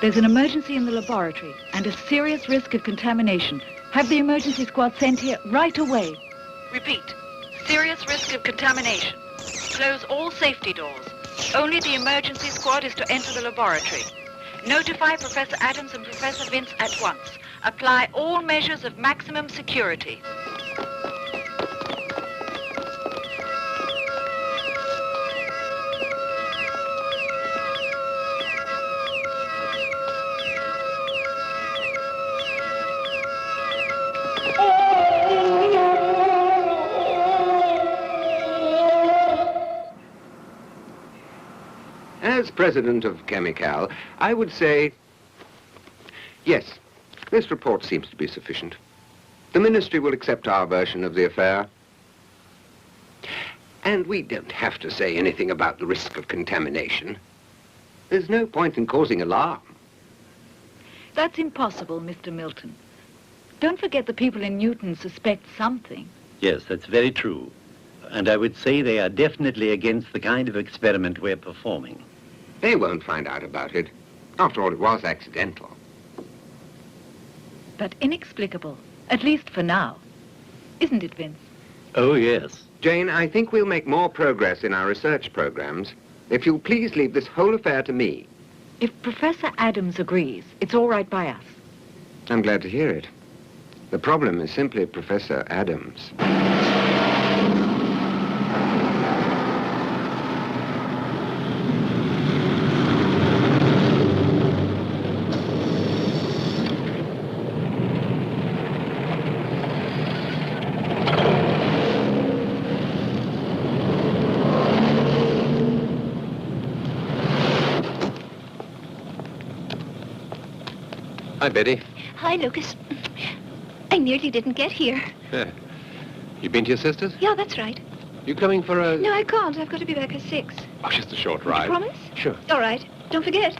There's an emergency in the laboratory and a serious risk of contamination. Have the emergency squad sent here right away. Repeat, serious risk of contamination. Close all safety doors. Only the emergency squad is to enter the laboratory. Notify Professor Adams and Professor Vince at once. Apply all measures of maximum security. As president of Chemical, I would say, yes, this report seems to be sufficient. The ministry will accept our version of the affair. And we don't have to say anything about the risk of contamination. There's no point in causing alarm. That's impossible, Mr. Milton. Don't forget the people in Newton suspect something. Yes, that's very true. And I would say they are definitely against the kind of experiment we're performing. They won't find out about it. After all, it was accidental. But inexplicable, at least for now. Isn't it, Vince? Oh, yes. Jane, I think we'll make more progress in our research programs if you'll please leave this whole affair to me. If Professor Adams agrees, it's all right by us. I'm glad to hear it. The problem is simply Professor Adams. Hi, Betty. Hi, Lucas. I nearly didn't get here. You been to your sister's? Yeah, that's right. You coming for a... No, I can't. I've got to be back at 6. Oh, just a short ride. You promise? Sure. All right. Don't forget.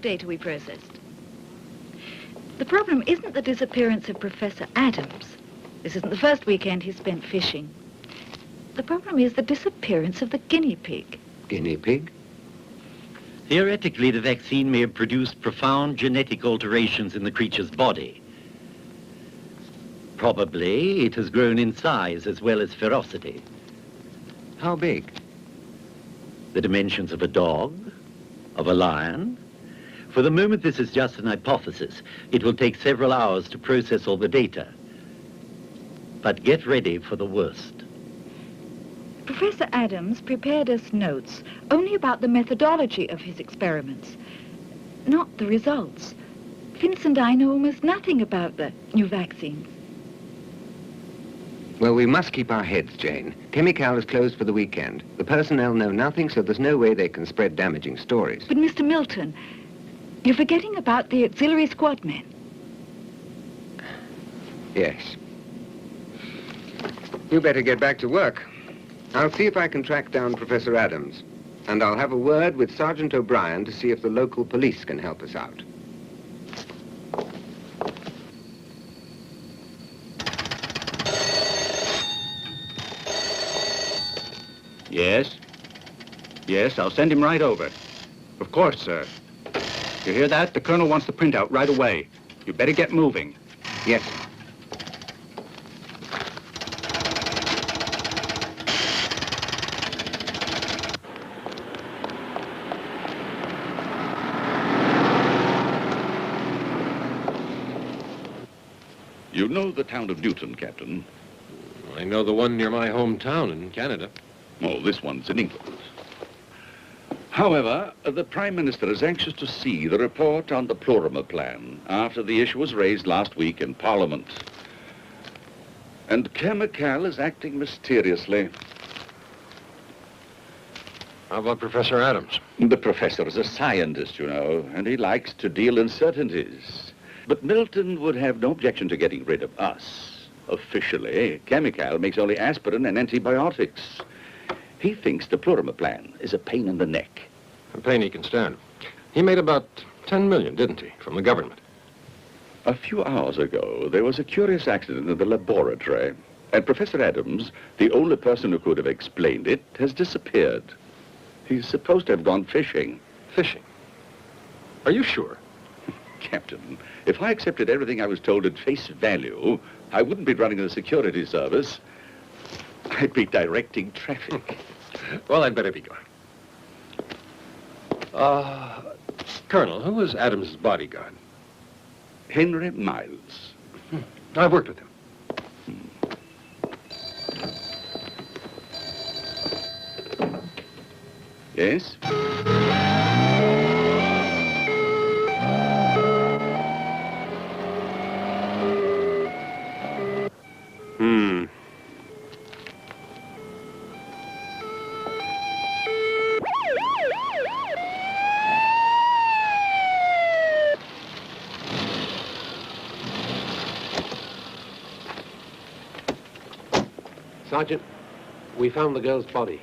Data we processed. The problem isn't the disappearance of Professor Adams. This isn't the first weekend he spent fishing. The problem is the disappearance of the guinea pig. Guinea pig? Theoretically, the vaccine may have produced profound genetic alterations in the creature's body. Probably it has grown in size as well as ferocity. How big? The dimensions of a dog, of a lion. For the moment, this is just an hypothesis. It will take several hours to process all the data. But get ready for the worst. Professor Adams prepared us notes only about the methodology of his experiments, not the results. Vince and I know almost nothing about the new vaccines. Well, we must keep our heads, Jane. Chemical is closed for the weekend. The personnel know nothing, so there's no way they can spread damaging stories. But, Mr. Milton, you're forgetting about the auxiliary squad men. Yes. You better get back to work. I'll see if I can track down Professor Adams. And I'll have a word with Sergeant O'Brien to see if the local police can help us out. Yes? Yes, I'll send him right over. Of course, sir. You hear that? The colonel wants the printout right away. You better get moving. Yes. You know the town of Newton, Captain. I know the one near my hometown in Canada. Oh, this one's in England. However, the Prime Minister is anxious to see the report on the Plurimer plan after the issue was raised last week in Parliament. And Chemical is acting mysteriously. How about Professor Adams? The professor is a scientist, you know, and he likes to deal in certainties. But Milton would have no objection to getting rid of us. Officially, Chemical makes only aspirin and antibiotics. He thinks the Plurimer plan is a pain in the neck. A pain he can stand. He made about 10 million, didn't he, from the government? A few hours ago, there was a curious accident in the laboratory, and Professor Adams, the only person who could have explained it, has disappeared. He's supposed to have gone fishing. Fishing? Are you sure? Captain, if I accepted everything I was told at face value, I wouldn't be running the security service. I'd be directing traffic. Well, I'd better be going. Colonel, who was Adams' bodyguard? Henry Miles. I've worked with him. Yes? Sergeant, we found the girl's body.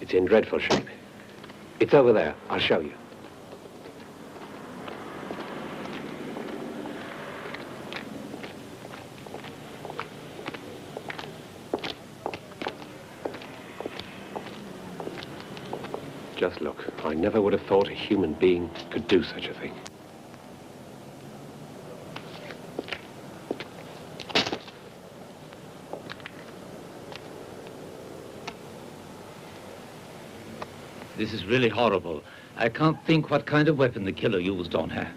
It's in dreadful shape. It's over there. I'll show you. Just look. I never would have thought a human being could do such a thing. This is really horrible. I can't think what kind of weapon the killer used on her.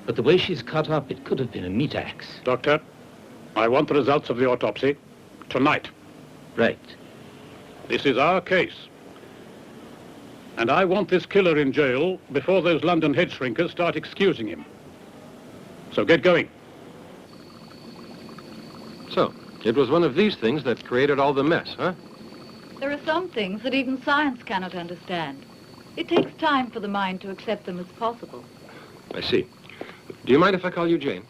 But the way she's cut up, it could have been a meat axe. Doctor, I want the results of the autopsy tonight. Right. This is our case. And I want this killer in jail before those London head shrinkers start excusing him. So get going. So, it was one of these things that created all the mess, huh? There are some things that even science cannot understand. It takes time for the mind to accept them as possible. I see. Do you mind if I call you Jane?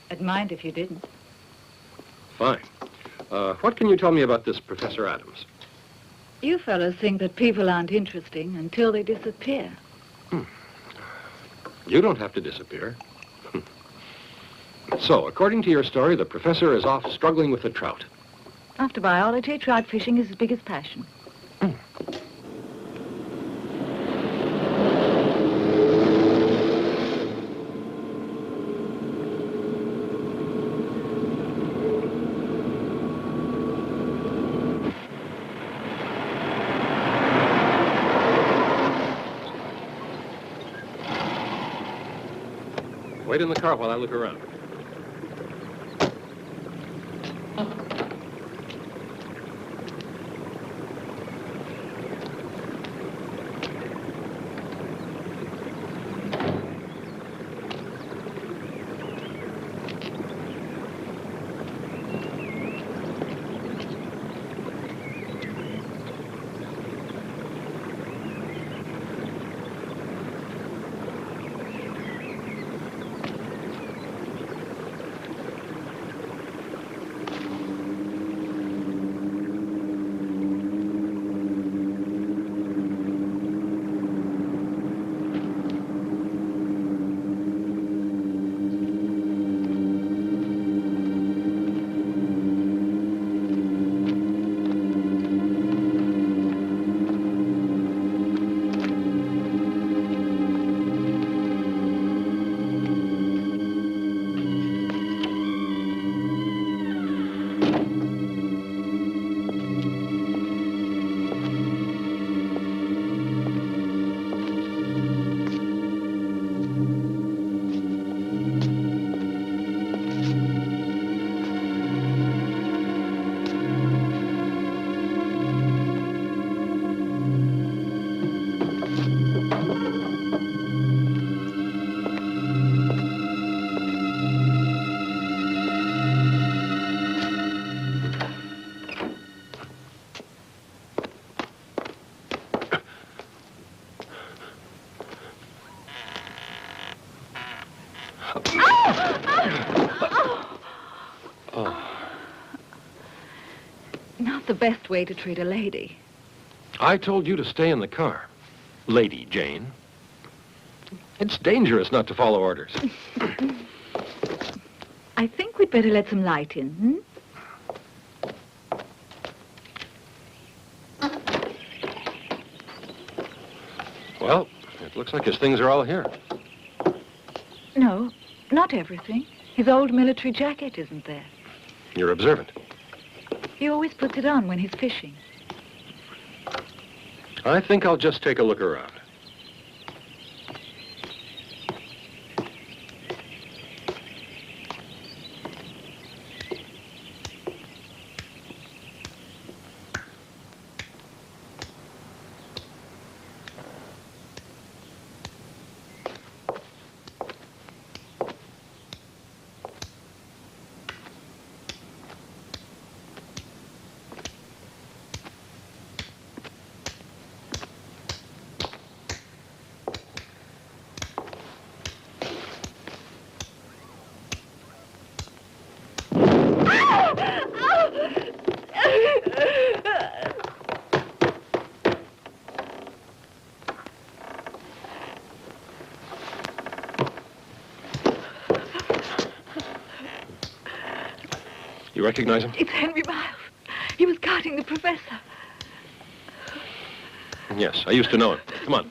I'd mind if you didn't. Fine. What can you tell me about this Professor Adams? You fellows think that people aren't interesting until they disappear. You don't have to disappear. So, according to your story, the professor is off struggling with the trout. After biology, trout fishing is his biggest passion. Wait in the car while I look around. Not the best way to treat a lady. I told you to stay in the car, Lady Jane. It's dangerous not to follow orders. I think we'd better let some light in, hmm? Well, it looks like his things are all here. No, not everything. His old military jacket isn't there. You're observant. He always puts it on when he's fishing. I think I'll just take a look around. You recognize him? It's Henry Miles. He was guarding the professor. Yes, I used to know him. Come on.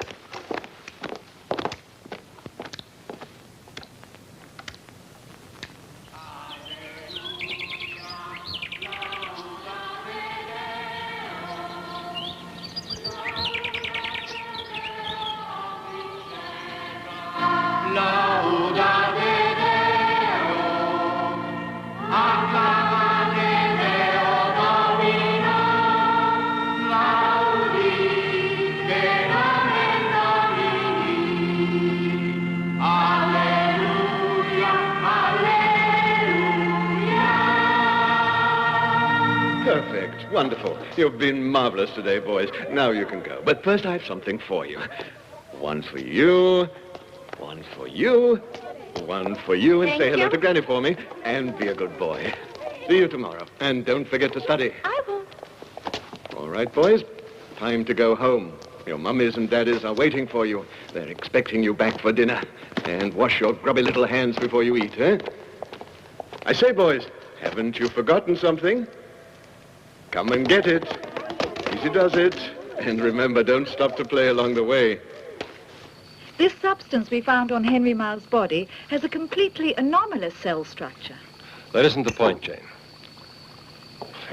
Perfect. Wonderful. You've been marvelous today, boys. Now you can go. But first I have something for you. One for you, one for you, one for you, and say hello to Granny for me, and be a good boy. See you tomorrow. And don't forget to study. I won't. All right, boys. Time to go home. Your mummies and daddies are waiting for you. They're expecting you back for dinner. And wash your grubby little hands before you eat, eh? I say, boys, haven't you forgotten something? Come and get it. Easy does it. And remember, don't stop to play along the way. This substance we found on Henry Miles' body has a completely anomalous cell structure. That isn't the point, Jane.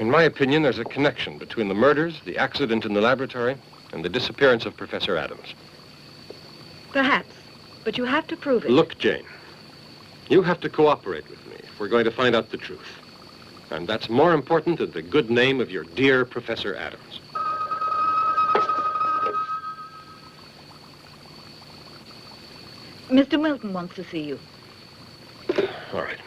In my opinion, there's a connection between the murders, the accident in the laboratory, and the disappearance of Professor Adams. Perhaps, but you have to prove it. Look, Jane, You have to cooperate with me if we're going to find out the truth. And that's more important than the good name of your dear Professor Adams. Mr. Milton wants to see you. All right.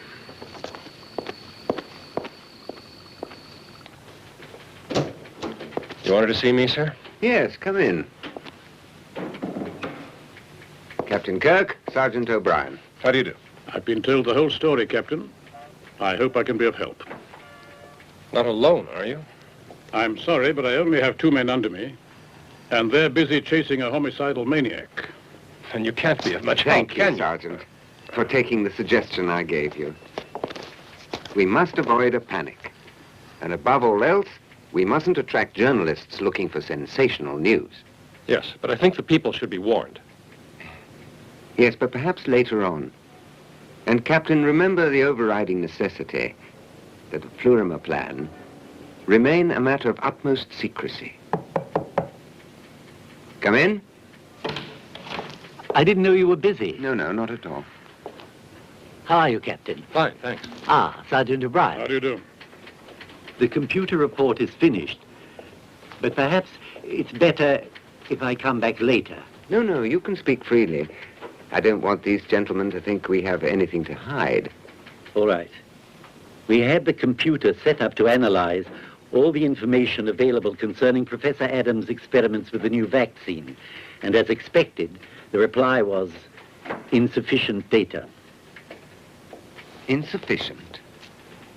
You wanted to see me, sir? Yes, come in. Captain Kirk, Sergeant O'Brien. How do you do? I've been told the whole story, Captain. I hope I can be of help. Not alone, are you? I'm sorry, but I only have 2 men under me, and they're busy chasing a homicidal maniac. And you can't be of much help, Thank you, can you? Sergeant, for taking the suggestion I gave you. We must avoid a panic. And above all else, we mustn't attract journalists looking for sensational news. Yes, but I think the people should be warned. Yes, but perhaps later on. And, Captain, remember the overriding necessity that the Flurima plan remain a matter of utmost secrecy. Come in? I didn't know you were busy. No, not at all. How are you, Captain? Fine, thanks. Ah, Sergeant O'Brien. How do you do? The computer report is finished, but perhaps it's better if I come back later. No, you can speak freely. I don't want these gentlemen to think we have anything to hide. All right. We had the computer set up to analyze all the information available concerning Professor Adams' experiments with the new vaccine. And as expected, the reply was insufficient data. Insufficient?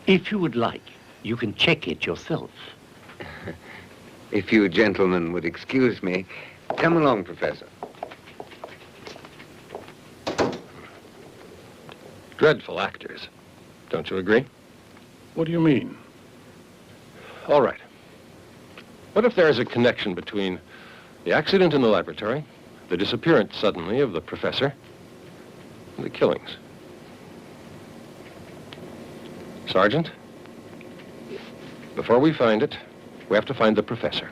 If you would like, you can check it yourself. If you gentlemen would excuse me. Come along, Professor. Dreadful actors. Don't you agree? What do you mean? All right. What if there is a connection between the accident in the laboratory, the disappearance suddenly of the professor, and the killings? Sergeant? Before we find it, we have to find the professor.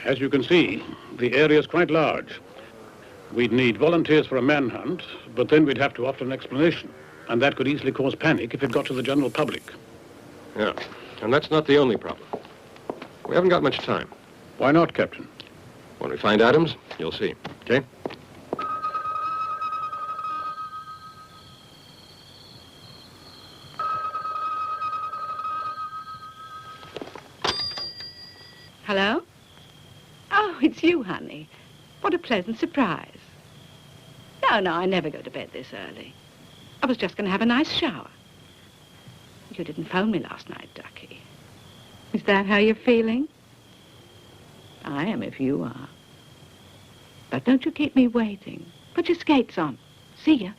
As you can see, the area is quite large. We'd need volunteers for a manhunt, but then we'd have to offer an explanation. And that could easily cause panic if it got to the general public. Yeah, and that's not the only problem. We haven't got much time. Why not, Captain? When we find Adams, you'll see, okay? Hello? Oh, it's you, honey. What a pleasant surprise. No, I never go to bed this early. I was just going to have a nice shower. You didn't phone me last night, Ducky. Is that how you're feeling? I am if you are. But don't you keep me waiting. Put your skates on. See ya.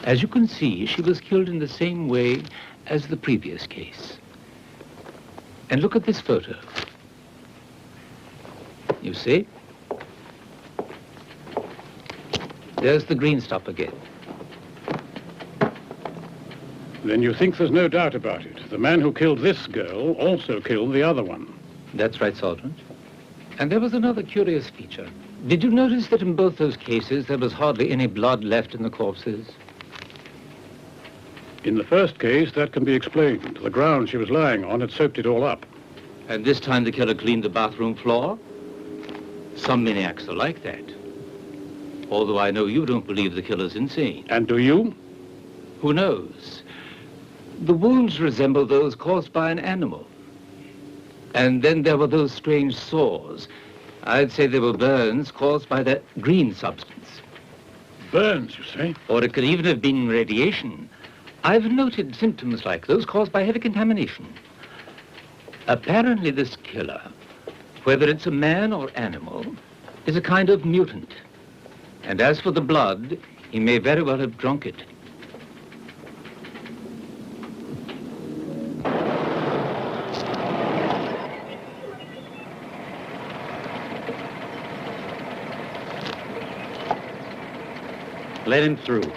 As you can see, she was killed in the same way as the previous case. And look at this photo. You see? There's the green stuff again. Then you think there's no doubt about it. The man who killed this girl also killed the other one. That's right, Sergeant. And there was another curious feature. Did you notice that in both those cases there was hardly any blood left in the corpses? In the first case, that can be explained. The ground she was lying on had soaked it all up. And this time the killer cleaned the bathroom floor? Some maniacs are like that. Although I know you don't believe the killer's insane. And do you? Who knows? The wounds resemble those caused by an animal. And then there were those strange sores. I'd say they were burns caused by that green substance. Burns, you say? Or it could even have been radiation. I've noted symptoms like those caused by heavy contamination. Apparently this killer, whether it's a man or animal, is a kind of mutant. And as for the blood, he may very well have drunk it. Let him through.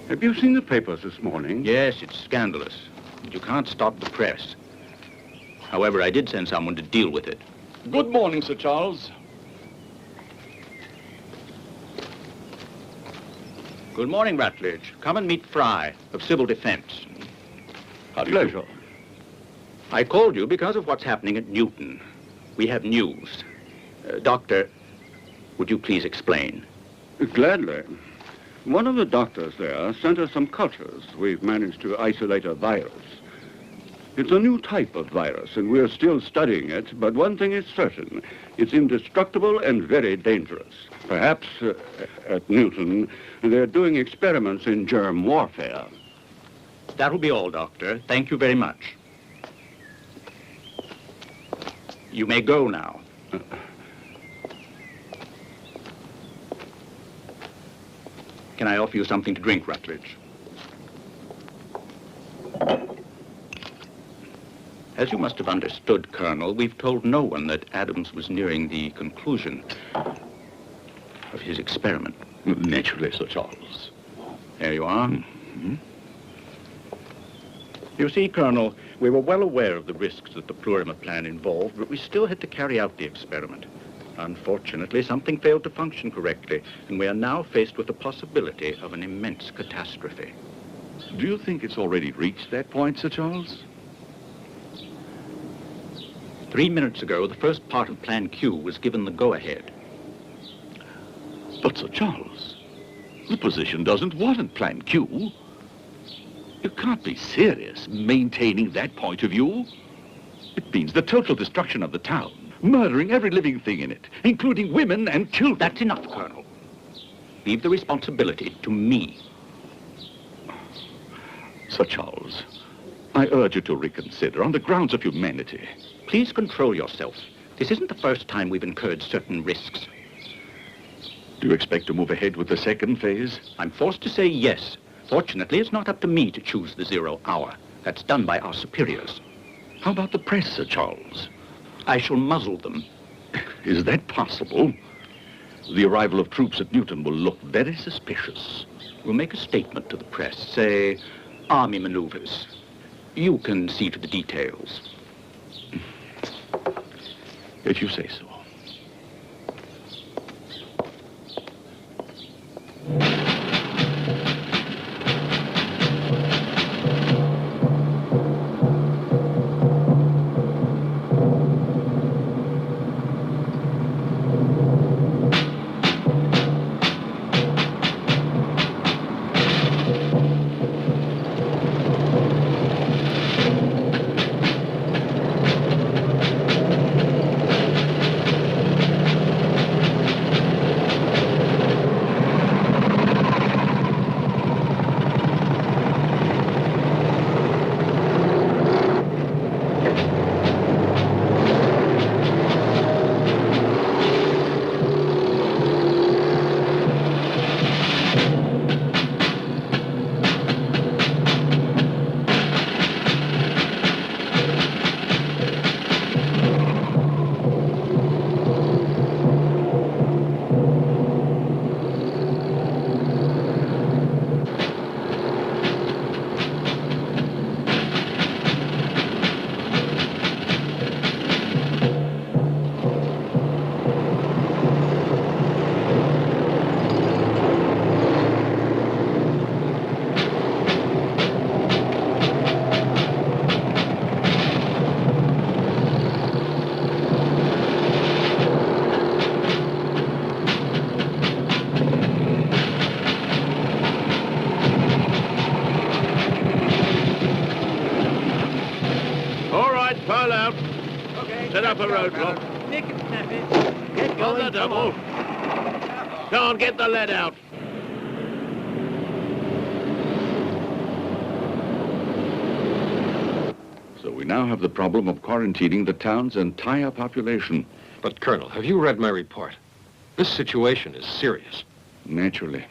Have you seen the papers this morning? Yes, it's scandalous. You can't stop the press. However, I did send someone to deal with it. Good morning, Sir Charles. Good morning, Rutledge. Come and meet Fry of Civil Defense. Pleasure. I called you because of what's happening at Newton. We have news. Doctor, would you please explain? Gladly. One of the doctors there sent us some cultures. We've managed to isolate a virus. It's a new type of virus, and we're still studying it, but one thing is certain. It's indestructible and very dangerous. Perhaps at Newton, they're doing experiments in germ warfare. That'll be all, Doctor. Thank you very much. You may go now. Can I offer you something to drink, Rutledge? As you must have understood, Colonel, we've told no one that Adams was nearing the conclusion of his experiment. Naturally, Sir Charles. There you are. Mm-hmm. You see, Colonel, we were well aware of the risks that the Plurima plan involved, but we still had to carry out the experiment. Unfortunately, something failed to function correctly, and we are now faced with the possibility of an immense catastrophe. Do you think it's already reached that point, Sir Charles? 3 minutes ago, the first part of Plan Q was given the go-ahead. But, Sir Charles, the position doesn't warrant Plan Q. You can't be serious maintaining that point of view. It means the total destruction of the town. Murdering every living thing in it, including women and children. That's enough, Colonel. Leave the responsibility to me. Sir Charles, I urge you to reconsider on the grounds of humanity. Please control yourself. This isn't the first time we've incurred certain risks. Do you expect to move ahead with the second phase? I'm forced to say yes. Fortunately, it's not up to me to choose the 0 hour. That's done by our superiors. How about the press, Sir Charles? I shall muzzle them. Is that possible? The arrival of troops at Newton will look very suspicious. We'll make a statement to the press, say, army maneuvers. You can see to the details. If you say so. the roadblock. Nick and snap it. Get going. On the double. Go on, get the lead out. So we now have the problem of quarantining the town's entire population. But, Colonel, have you read my report? This situation is serious. Naturally.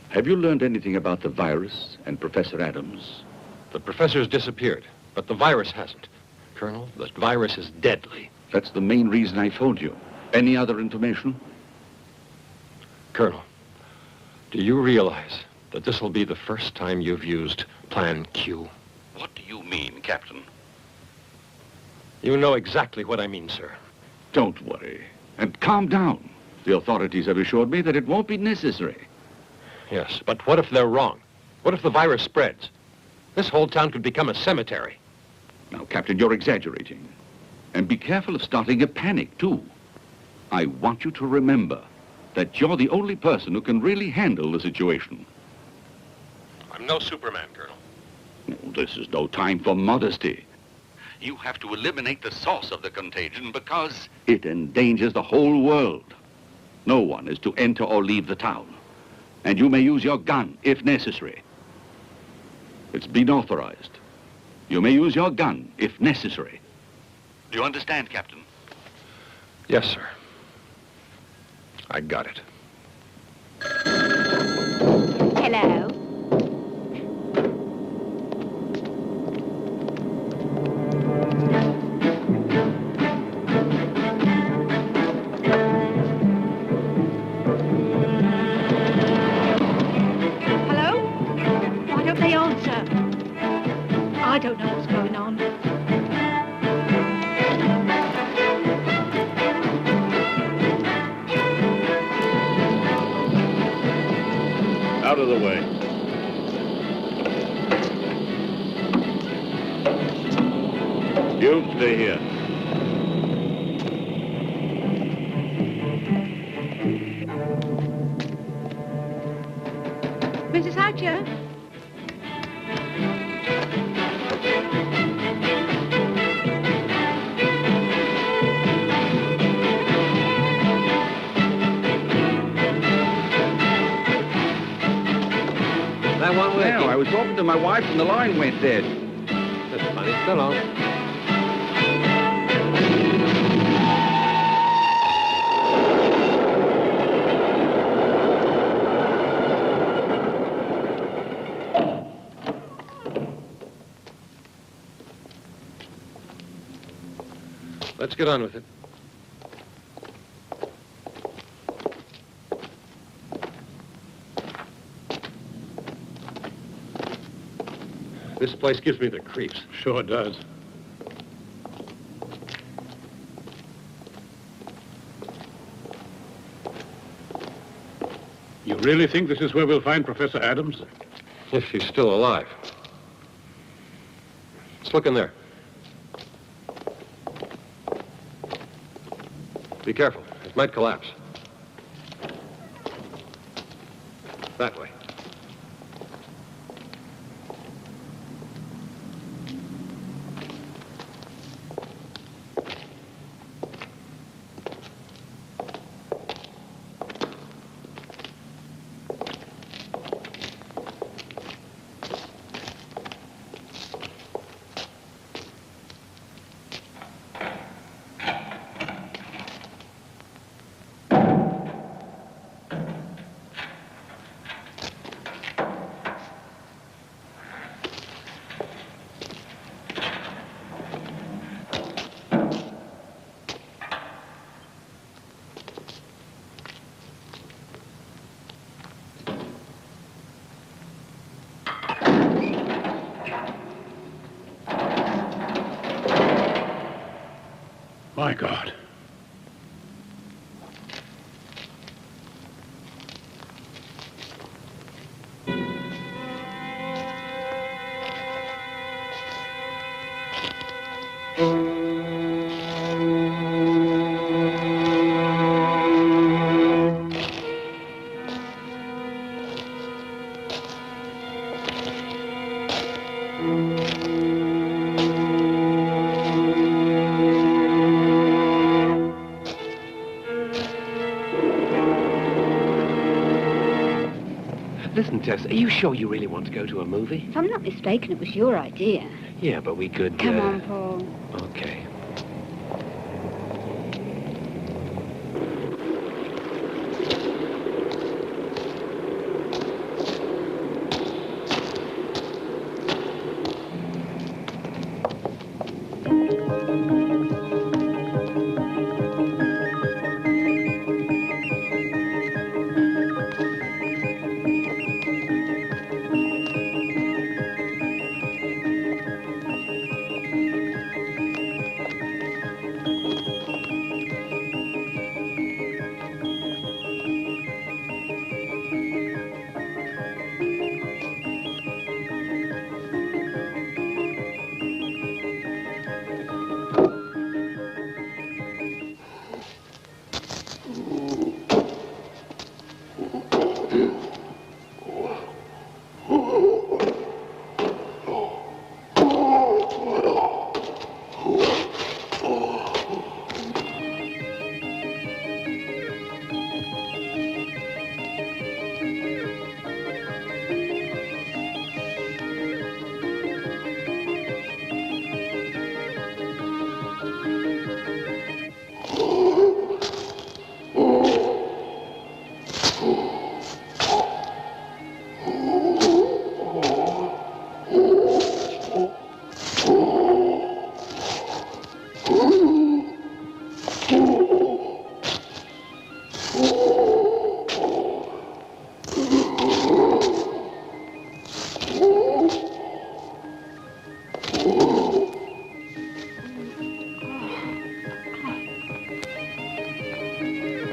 Have you learned anything about the virus and Professor Adams? The professor's disappeared, but the virus hasn't. Colonel, the virus is deadly. That's the main reason I phoned you. Any other information? Colonel, do you realize that this will be the first time you've used Plan Q? What do you mean, Captain? You know exactly what I mean, sir. Don't worry. And calm down. The authorities have assured me that it won't be necessary. Yes, but what if they're wrong? What if the virus spreads? This whole town could become a cemetery. Now, Captain, you're exaggerating. And be careful of starting a panic, too. I want you to remember that you're the only person who can really handle the situation. I'm no Superman, Colonel. Oh, this is no time for modesty. You have to eliminate the source of the contagion because it endangers the whole world. No one is to enter or leave the town. And you may use your gun if necessary. It's been authorized. You may use your gun if necessary. Do you understand, Captain? Yes, sir. I got it. Hello. I don't know what's going on. Out of the way. You stay here. Mrs. Hatcher? That one working? No, I was talking to my wife and the line went dead. That's funny. So long. Let's get on with it. This place gives me the creeps. Sure does. You really think this is where we'll find Professor Adams? If she's still alive. Let's look in there. Be careful. It might collapse. That way. My God. Listen, Tess, are you sure you really want to go to a movie? If I'm not mistaken, it was your idea. Yeah, but we could... Come on, Paul. Okay.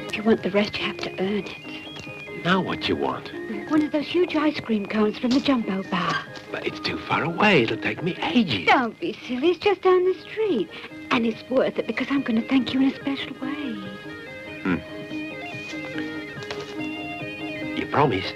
If you want the rest, you have to earn it. Now what you want? One of those huge ice cream cones from the Jumbo Bar. But it's too far away. It'll take me ages. Don't be silly. It's just down the street. And it's worth it because I'm going to thank you in a special way. You promise?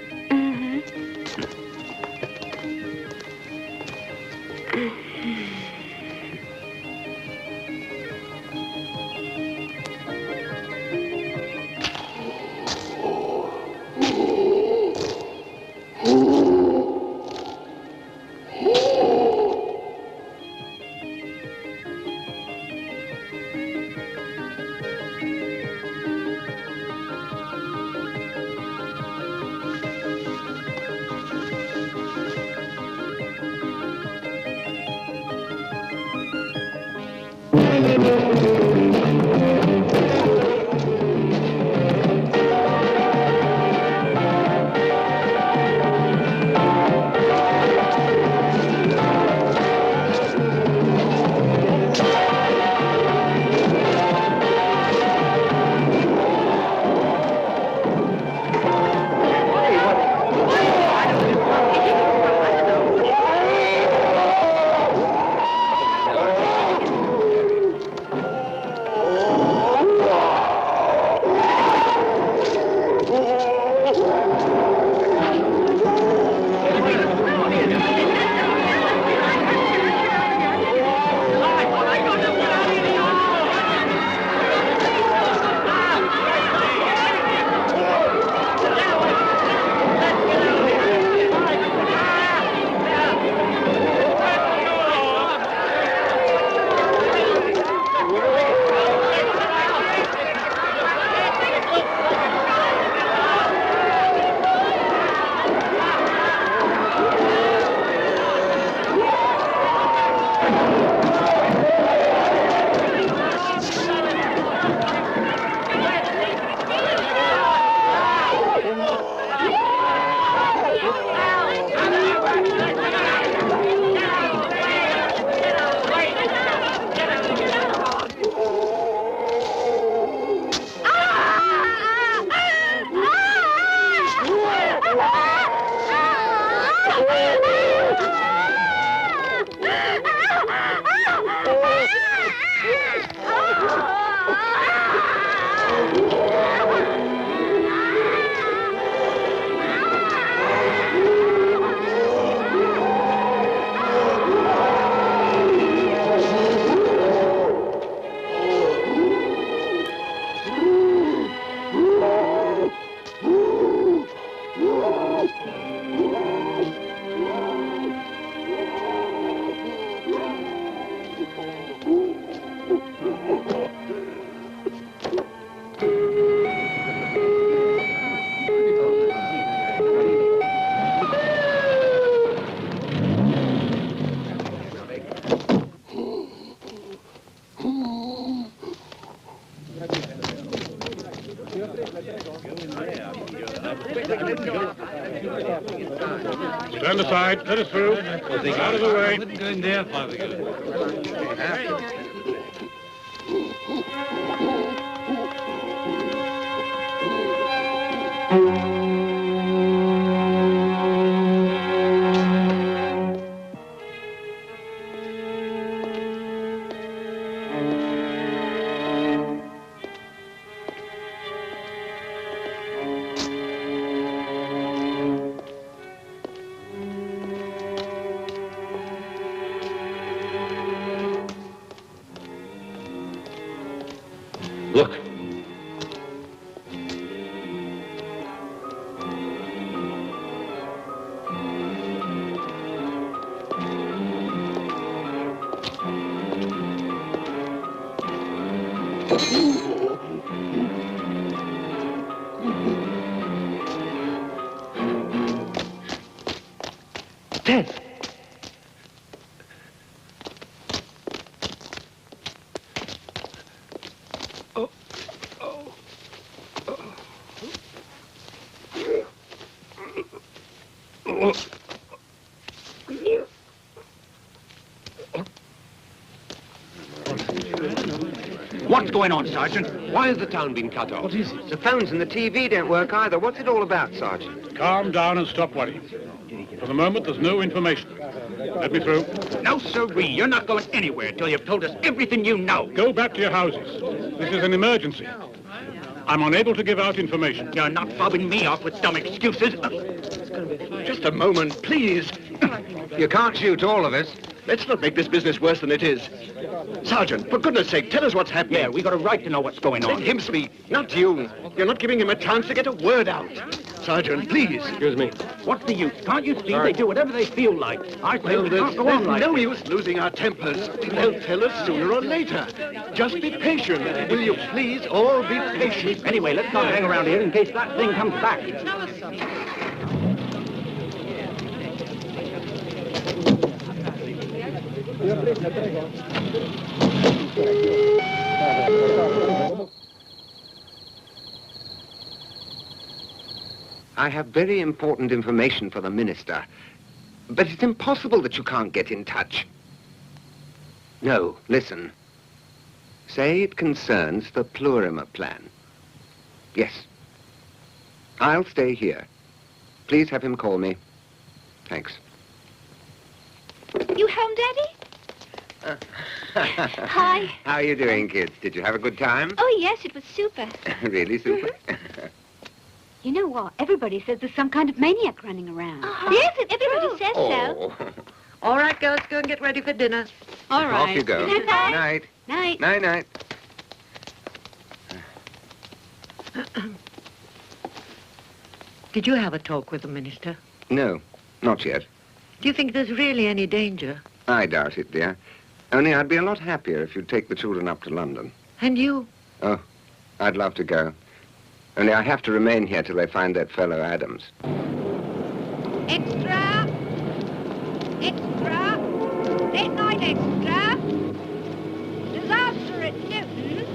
Stand aside. Let us through. Out of the way. I wouldn't go in there if I were you. Look. Ted! What's going on, Sergeant? Why has the town been cut off? What is it? The phones and the TV don't work either. What's it all about, Sergeant? Calm down and stop worrying. For the moment, there's no information. Let me through. No, sirree. You're not going anywhere till you've told us everything you know. Go back to your houses. This is an emergency. I'm unable to give out information. You're not fobbing me off with dumb excuses. Just a moment, please. You can't shoot all of us. Let's not make this business worse than it is. Sergeant, for goodness sake, tell us what's happening. Yeah, we got a right to know what's going on. Let him speak, not you. You're not giving him a chance to get a word out. Sergeant, please. Excuse me. What's the use? Can't you see they do whatever they feel like? I say we can't go on There's like no this. use losing our tempers. They'll tell us sooner or later. Just be patient. Will you please all be patient? Anyway, let's not hang around here in case that thing comes back. I have very important information for the minister, but it's impossible that you can't get in touch. No, listen. Say it concerns the Plurimer plan. Yes. I'll stay here. Please have him call me. Thanks. You home, Daddy? Hi. How are you doing, kids? Did you have a good time? Oh, yes, it was super. Really super? You know what? Everybody says there's some kind of maniac running around. Yes, everybody says so. All right, girls, go and get ready for dinner. All Off you go. Good night. Night. Night. Night, night. Did you have a talk with the minister? No, not yet. Do you think there's really any danger? I doubt it, dear. Only I'd be a lot happier if you'd take the children up to London. And you? Oh, I'd love to go. Only I have to remain here till they find that fellow Adams. Extra! Extra! Late night extra! Disaster at Newton!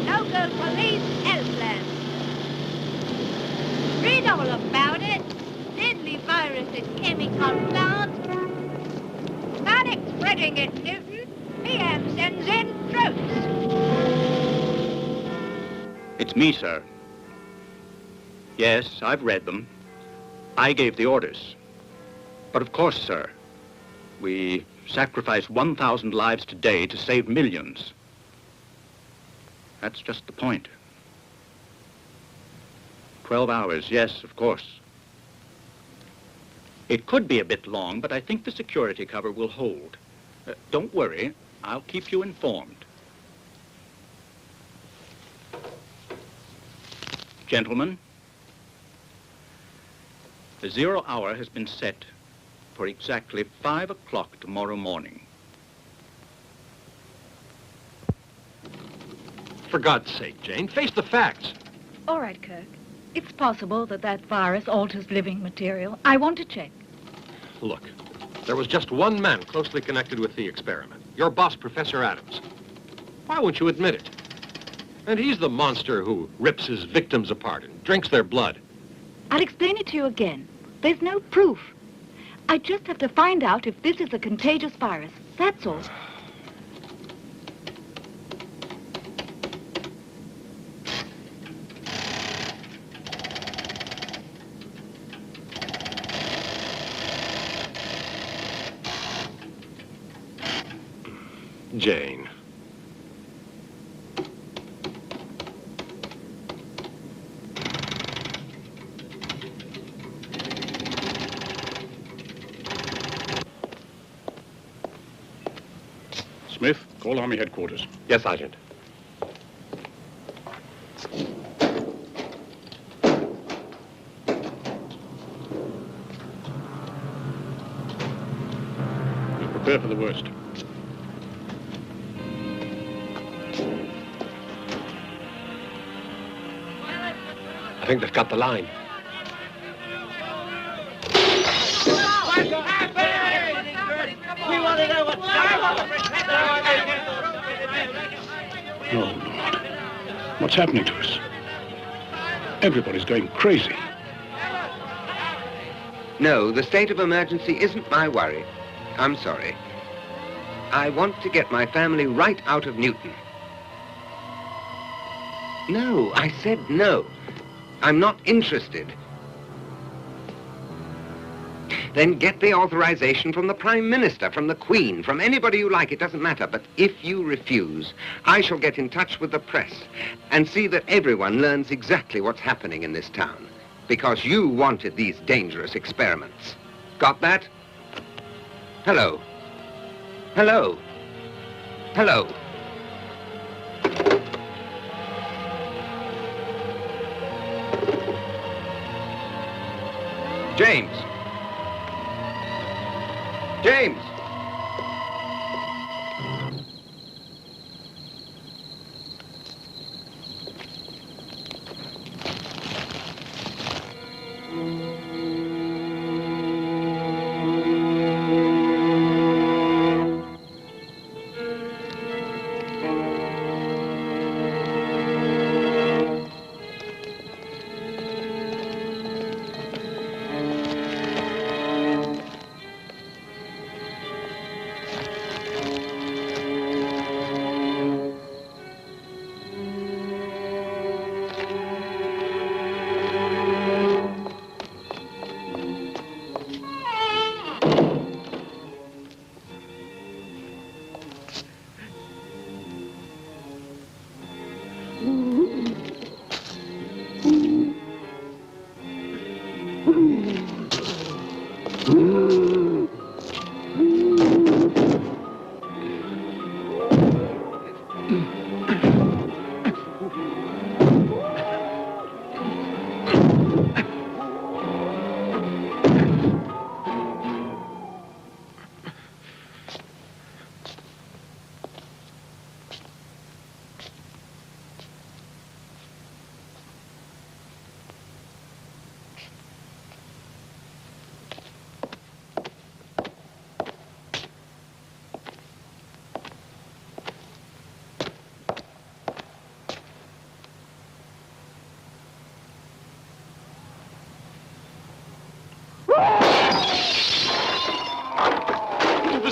No-go police airplane! Read all about it! Deadly virus in chemical plant! Panic spreading at Newton! PM sends in troops! It's me, sir. Yes, I've read them. I gave the orders. But of course, sir, we sacrifice 1,000 lives today to save millions. That's just the point. 12 hours, yes, of course. It could be a bit long, but I think the security cover will hold. Don't worry, I'll keep you informed. Gentlemen, the 0 hour has been set for exactly 5 o'clock tomorrow morning. For God's sake, Jane, face the facts. All right, Kirk. It's possible that that virus alters living material. I want to check. Look, there was just one man closely connected with the experiment. Your boss, Professor Adams. Why won't you admit it? And he's the monster who rips his victims apart and drinks their blood. I'll explain it to you again. There's no proof. I just have to find out if this is a contagious virus. That's all. Jane. Smith, call Army headquarters. Yes, Sergeant. You prepare for the worst. I think they've got the line. We want to know what's Oh, Lord. What's happening to us? Everybody's going crazy. No, the state of emergency isn't my worry. I'm sorry. I want to get my family right out of Newton. No, I said no. I'm not interested. Then get the authorization from the Prime Minister, from the Queen, from anybody you like, it doesn't matter. But if you refuse, I shall get in touch with the press and see that everyone learns exactly what's happening in this town. Because you wanted these dangerous experiments. Got that? Hello. Hello. Hello. James. James.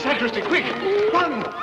Sacristy, quick! Run!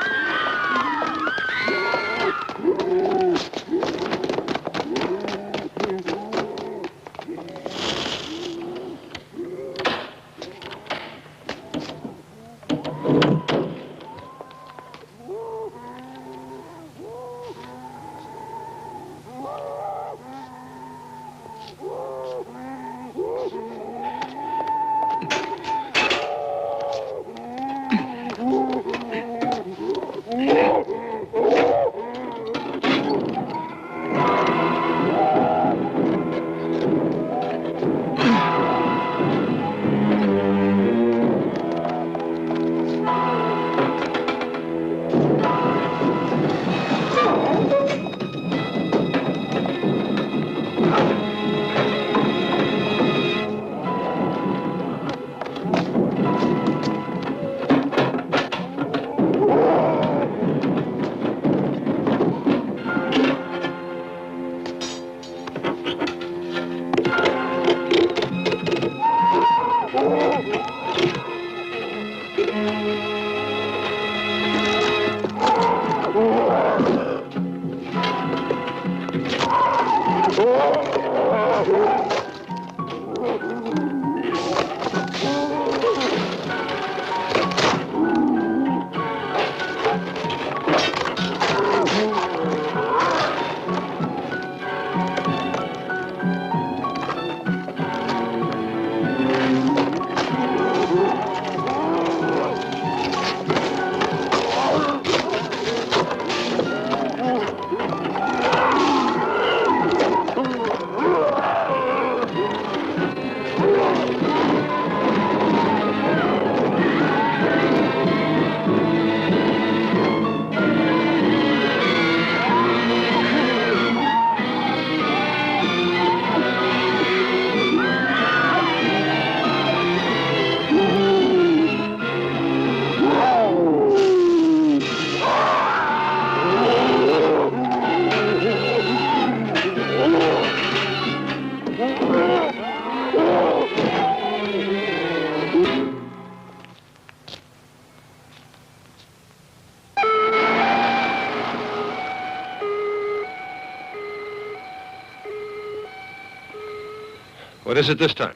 What is it this time?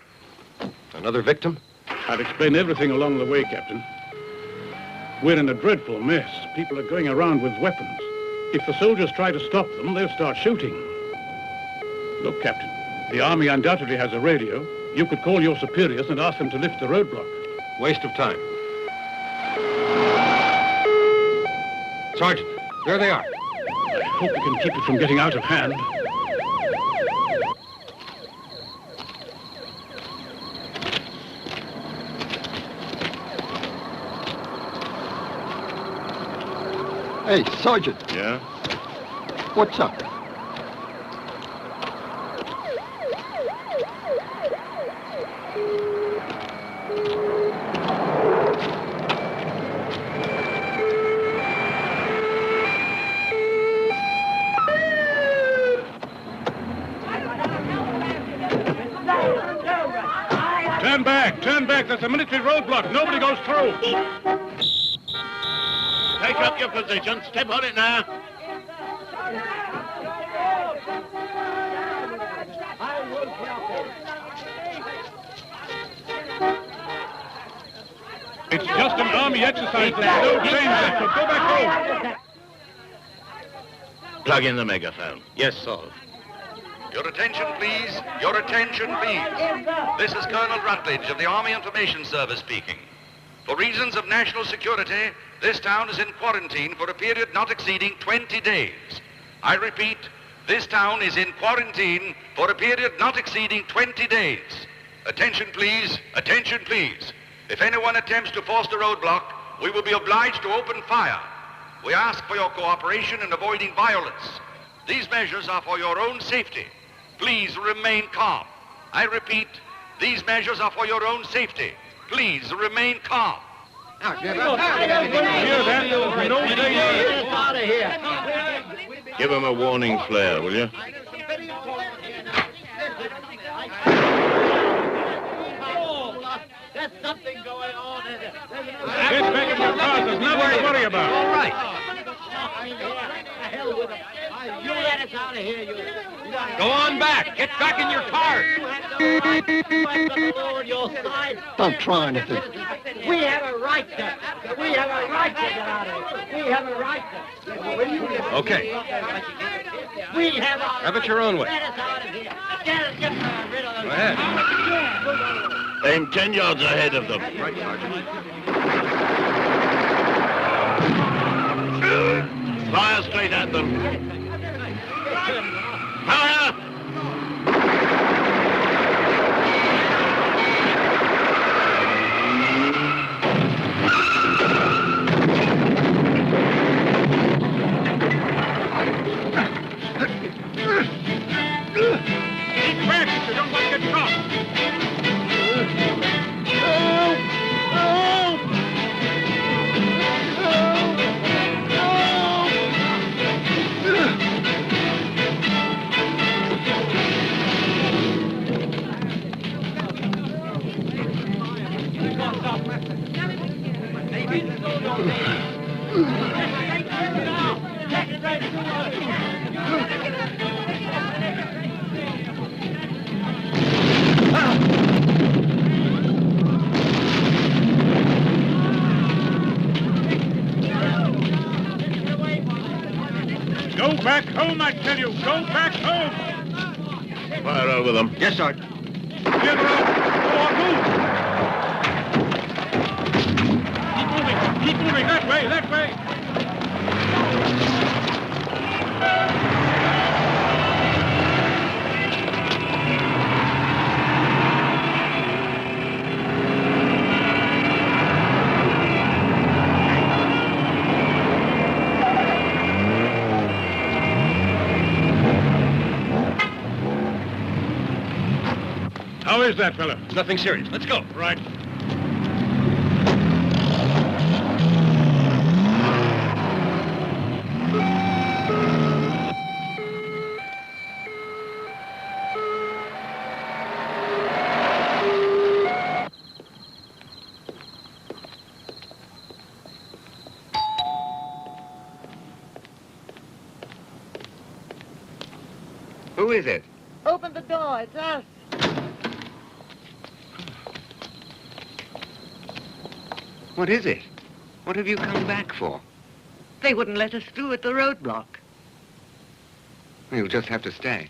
Another victim? I've explained everything along the way, Captain. We're in a dreadful mess. People are going around with weapons. If the soldiers try to stop them, they'll start shooting. Look, Captain, the army undoubtedly has a radio. You could call your superiors and ask them to lift the roadblock. Waste of time. Sergeant, there they are. I hope we can keep it from getting out of hand. Hey, Sergeant. Yeah? What's up? Turn back! Turn back! There's a military roadblock. Nobody goes through. Take up your position. Step on it now. It's just an army exercise. There's no danger. So go back home. Plug in the megaphone. Yes, sir. Your attention, please. Your attention, please. This is Colonel Rutledge of the Army Information Service speaking. For reasons of national security, this town is in quarantine for a period not exceeding 20 days. I repeat, this town is in quarantine for a period not exceeding 20 days. Attention, please. Attention, please. If anyone attempts to force the roadblock, we will be obliged to open fire. We ask for your cooperation in avoiding violence. These measures are for your own safety. Please remain calm. I repeat, these measures are for your own safety. Please remain calm. Give him a warning flare, will you? There's something going on. Get back in your cars. There's nothing to worry about. All right. Hell with them. You let us out of here, you. Go on back. Get back in your cars. I'm trying to think. We have a right to. We have a right to get out of here. We have a right to. Okay. We have a. Have it your own way. Let us out of here. Get rid of them. Go ahead. Aim 10 yards ahead of them. Right, Sergeant. Fire straight at them. Fire! Keep back if you don't want to get shot. Go back home, I tell you. Go back home. Fire over them. Yes, Sergeant. Get around. Go on, move. Keep moving. Keep moving. That way. That way. How is that, fella? Nothing serious. Let's go. Right. Who is it? Open the door, it's us. What is it? What have you come back for? They wouldn't let us through at the roadblock. You'll just have to stay.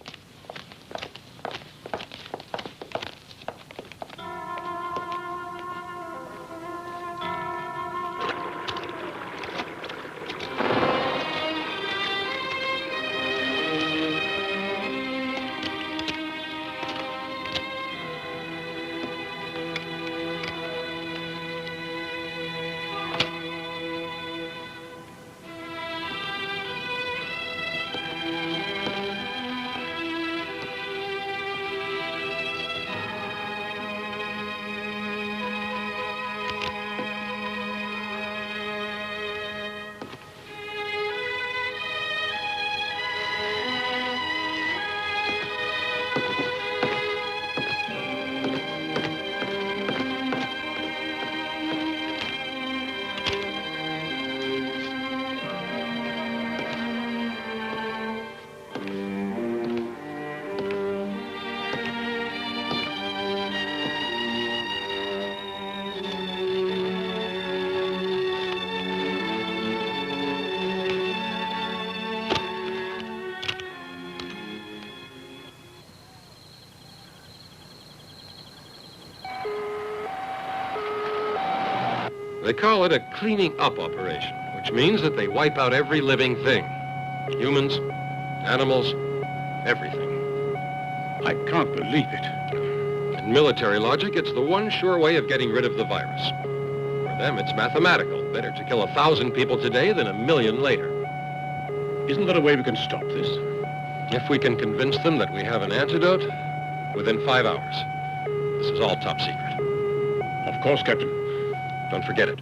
They call it a cleaning up operation, which means that they wipe out every living thing. Humans, animals, everything. I can't believe it. In military logic, it's the one sure way of getting rid of the virus. For them, it's mathematical. Better to kill 1,000 people today than 1,000,000 later. Isn't there a way we can stop this? If we can convince them that we have an antidote, within 5 hours. This is all top secret. Of course, Captain. Don't forget it.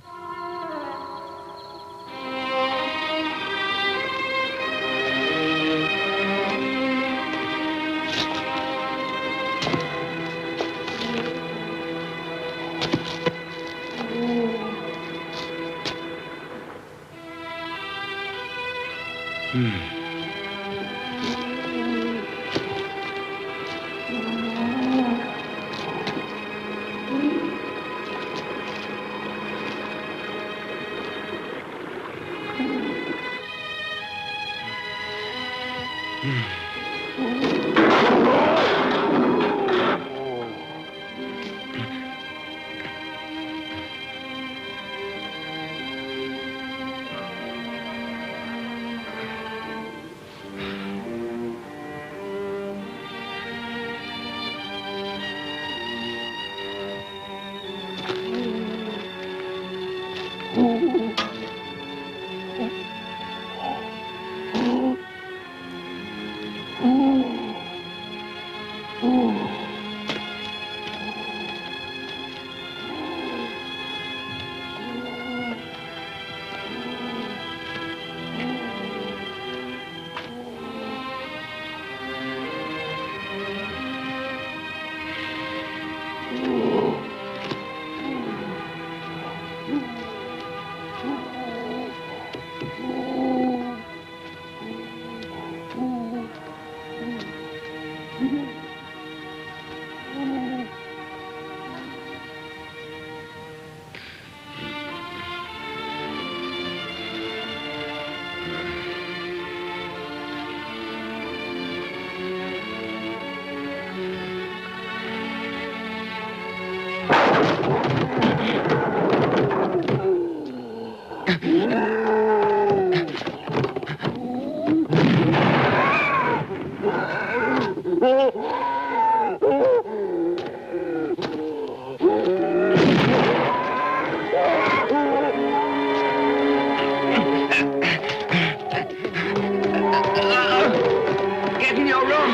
Get in your room!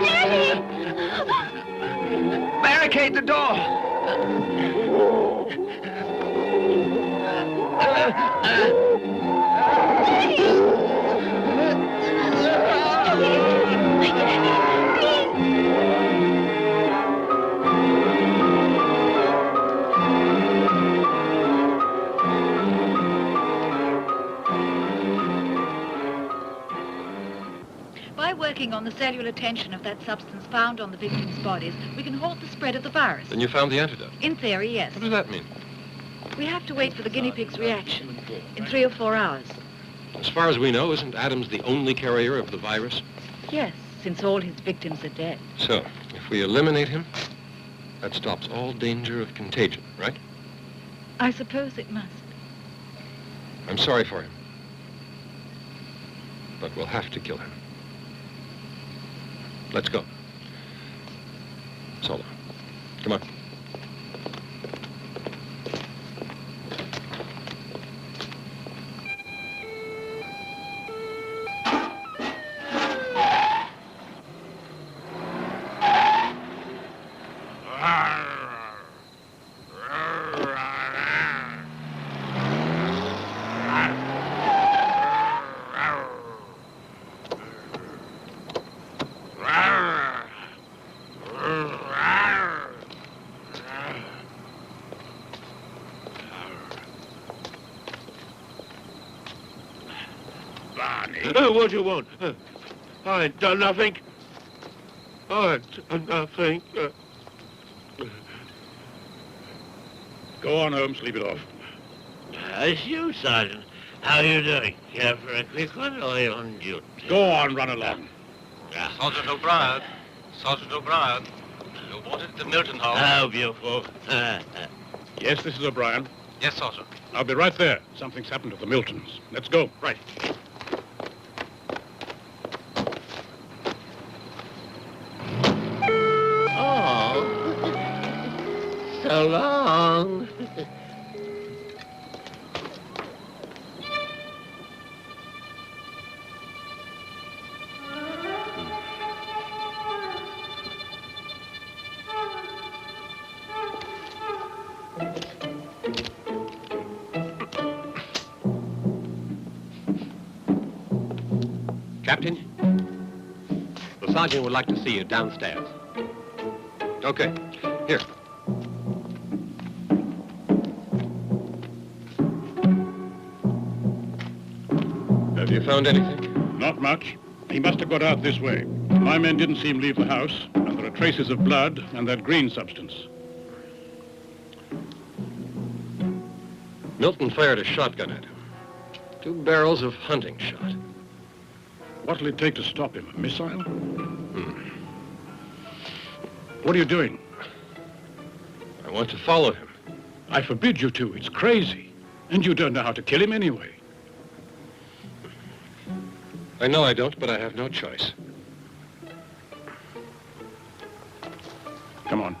Daddy! Barricade the door! By working on the cellular tension of that substance found on the victims' bodies, we can halt the spread of the virus. Then you found the antidote? In theory, yes. What does that mean? We have to wait for the guinea pig's reaction in 3 or 4 hours. As far as we know, isn't Adams the only carrier of the virus? Yes, since all his victims are dead. So, if we eliminate him, that stops all danger of contagion, right? I suppose it must. I'm sorry for him. But we'll have to kill him. Let's go. Solo. Come on. What do you want? I ain't done nothing. I ain't done nothing. Go on, Holmes, leave it off. It's you, Sergeant. How are you doing? Care for a quick one, or are you on duty? Go on, run along. Sergeant O'Brien. Sergeant O'Brien. You're wanted at the Milton House. How beautiful. Yes, this is O'Brien. Yes, Sergeant. I'll be right there. Something's happened to the Miltons. Let's go. Right. So long. Captain, the sergeant would like to see you downstairs. Okay, here. Have you found anything? Not much. He must have got out this way. My men didn't see him leave the house, and there are traces of blood and that green substance. Milton fired a shotgun at him. 2 barrels of hunting shot. What'll it take to stop him? A missile? What are you doing? I want to follow him. I forbid you to. It's crazy. And you don't know how to kill him anyway. I know I don't, but I have no choice. Come on.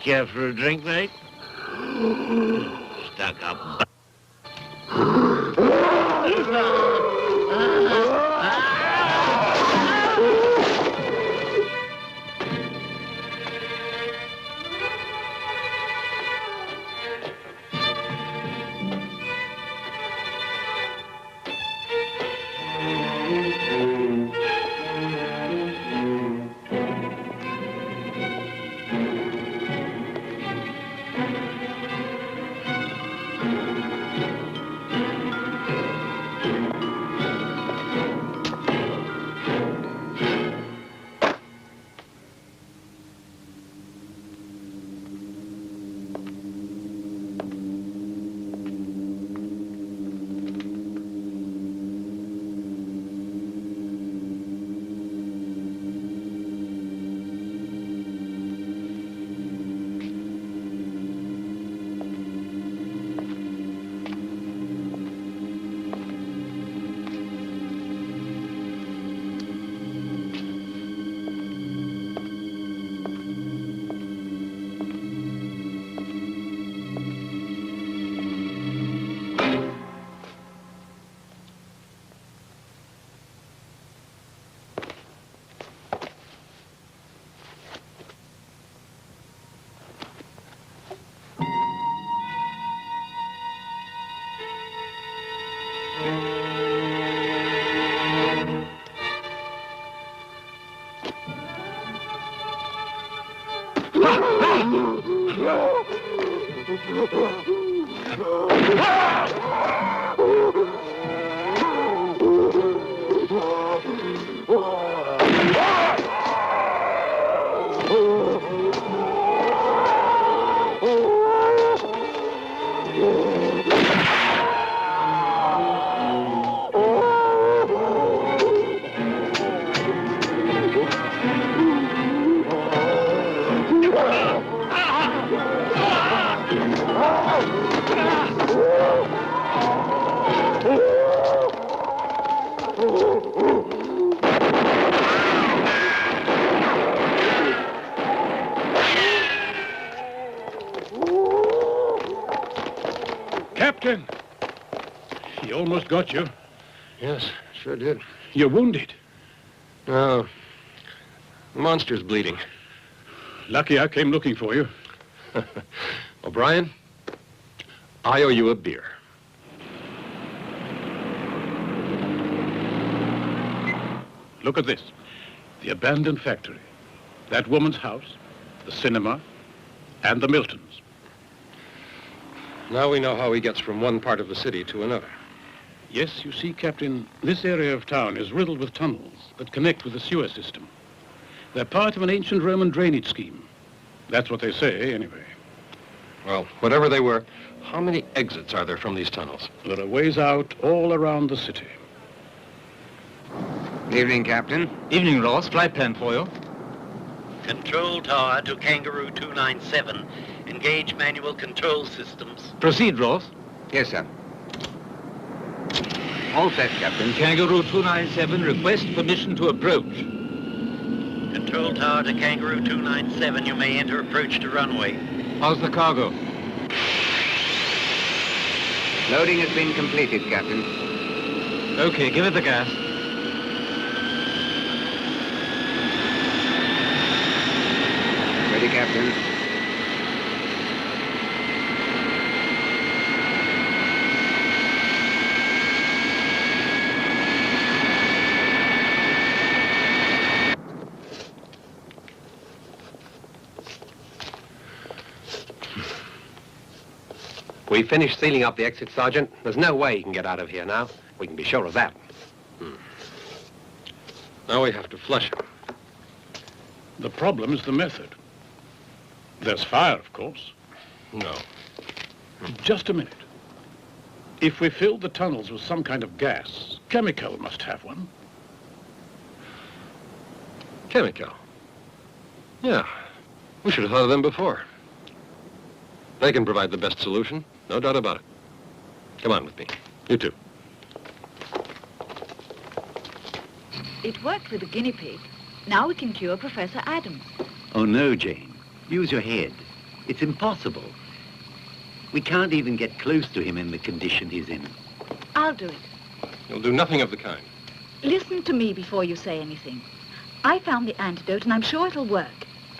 Care for a drink, mate? Stuck up. Captain! He almost got you. Yes, sure did. You're wounded. No. The monster's bleeding. Lucky I came looking for you. O'Brien, I owe you a beer. Look at this. The abandoned factory. That woman's house, the cinema, and the Miltons. Now we know how he gets from one part of the city to another. Yes, you see, Captain, this area of town is riddled with tunnels that connect with the sewer system. They're part of an ancient Roman drainage scheme. That's what they say, anyway. Well, whatever they were, how many exits are there from these tunnels? There are ways out all around the city. Evening, Captain. Evening, Ross. Flight plan for you. Control tower to Kangaroo 297. Engage manual control systems. Proceed, Ross. Yes, sir. All set, Captain. Kangaroo 297, request permission to approach. Control tower to Kangaroo 297. You may enter approach to runway. How's the cargo? Loading has been completed, Captain. Okay, give it the gas. Ready, Captain. We finished sealing up the exit, Sergeant. There's no way he can get out of here now. We can be sure of that. Now we have to flush him. The problem is the method. There's fire, of course. No. Just a minute. If we filled the tunnels with some kind of gas, chemical must have one. Chemical? Yeah. We should have thought of them before. They can provide the best solution, no doubt about it. Come on with me. You too. It worked with the guinea pig. Now we can cure Professor Adams. Oh, no, Jane. Use your head. It's impossible. We can't even get close to him in the condition he's in. I'll do it. You'll do nothing of the kind. Listen to me before you say anything. I found the antidote and I'm sure it'll work.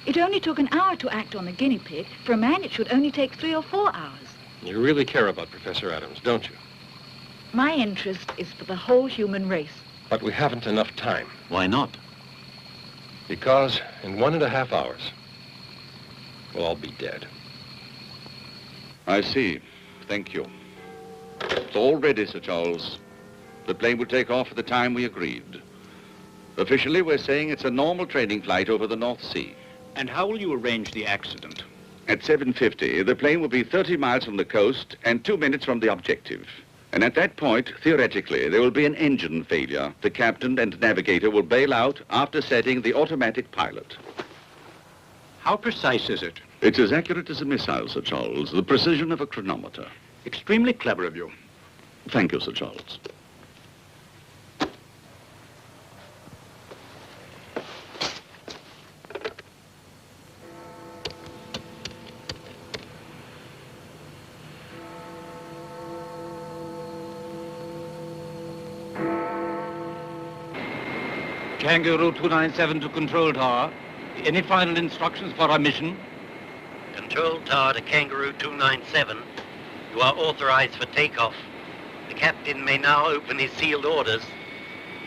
It only took an hour to act on the guinea pig. For a man, it should only take 3 or 4 hours. You really care about Professor Adams, don't you? My interest is for the whole human race. But we haven't enough time. Why not? Because in 1.5 hours, we'll all be dead. I see. Thank you. It's all ready, Sir Charles. The plane will take off at the time we agreed. Officially, we're saying it's a normal training flight over the North Sea. And how will you arrange the accident? At 7:50, the plane will be 30 miles from the coast and 2 minutes from the objective. And at that point, theoretically, there will be an engine failure. The captain and navigator will bail out after setting the automatic pilot. How precise is it? It's as accurate as a missile, Sir Charles. The precision of a chronometer. Extremely clever of you. Thank you, Sir Charles. Kangaroo 297 to Control Tower. Any final instructions for our mission? Control tower to Kangaroo 297. You are authorized for takeoff. The captain may now open his sealed orders.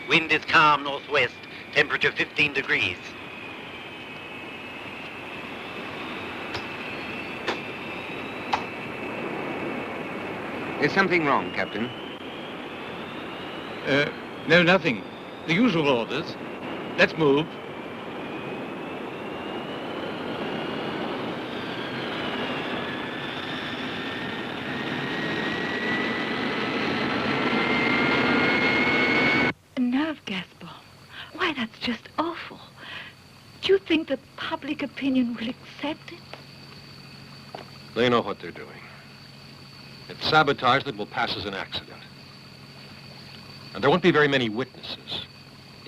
Wind is calm northwest, temperature 15 degrees. Is something wrong, Captain? No, nothing. The usual orders. Let's move. A nerve gas bomb. Why, that's just awful. Do you think that public opinion will accept it? They know what they're doing. It's sabotage that will pass as an accident. And there won't be very many witnesses